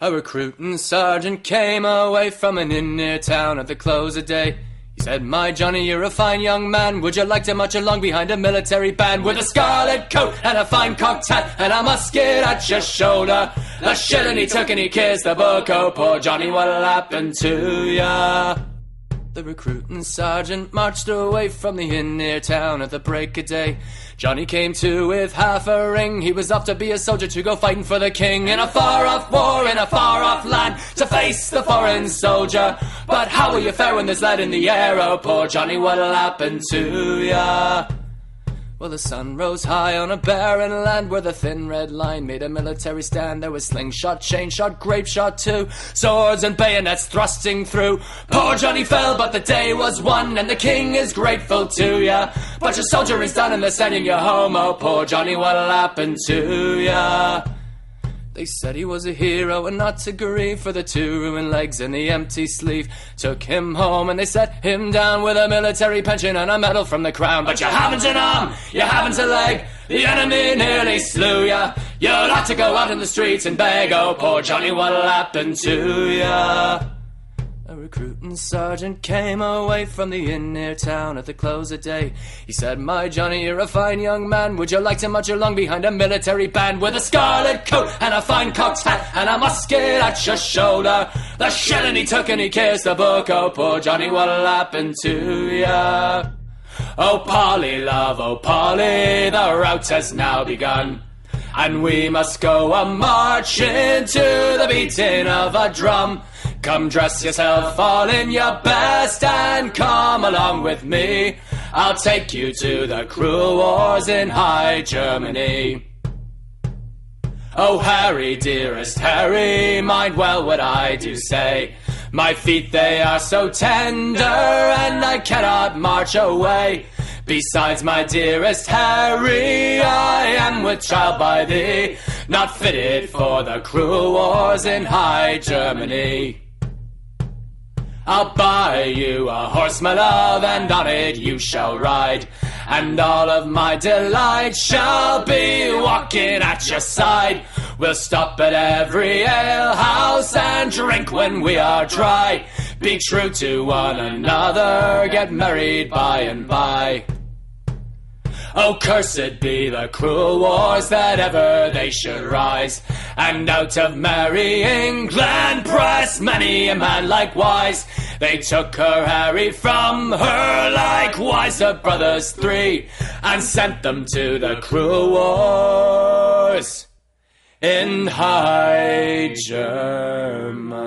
A recruiting sergeant came away from an inn near town at the close of day. He said, "My Johnny, you're a fine young man. Would you like to march along behind a military band with a scarlet coat and a fine cocked hat and a musket at your shoulder?" The shilling he took and he kissed the book. "Oh, poor Johnny, what'll happen to ya?" The recruiting sergeant marched away from the inn near town at the break of day. Johnny came to with half a ring. He was off to be a soldier to go fighting for the king in a far-off war in a far-off land to face the foreign soldier. But how will you fare when there's lead in the air? Oh, poor Johnny, what'll happen to ya? Well, the sun rose high on a barren land where the thin red line made a military stand. There was slingshot, chain shot, grape shot too, swords and bayonets thrusting through. Poor Johnny fell, but the day was won, and the king is grateful to ya. But your soldiering's done and they're sending you home. Oh, poor Johnny, what'll happen to ya? They said he was a hero and not to grieve, for the 2 ruined legs and the empty sleeve took him home, and they set him down with a military pension and a medal from the crown. But you haven't an arm, you haven't a leg, the enemy nearly slew ya. You'll have to go out in the streets and beg. Oh, poor Johnny, what'll happen to ya? A recruiting sergeant came away from the inn near town at the close of day. He said, "My Johnny, you're a fine young man. Would you like to march along behind a military band with a scarlet coat and a fine cocked hat and a musket at your shoulder?" The shilling he took and he kissed the book. Oh, poor Johnny, what'll happen to ya? "Oh, Polly, love, oh, Polly, the rout has now begun, and we must go a-marching to the beating of a drum. Come dress yourself all in your best and come along with me. I'll take you to the cruel wars in High Germany." "Oh, Harry, dearest Harry, mind well what I do say. My feet, they are so tender, and I cannot march away. Besides, my dearest Harry, I am with child by thee, not fitted for the cruel wars in High Germany. I'll buy you a horse, my love, and on it you shall ride, and all of my delight shall be walking at your side. We'll stop at every alehouse and drink when we are dry. Be true to one another, get married by and by. Oh, cursed be the cruel wars that ever they should rise, and out of merry England press many a man likewise. They took her Harry from her, likewise her brothers 3, and sent them to the cruel wars in High Germany."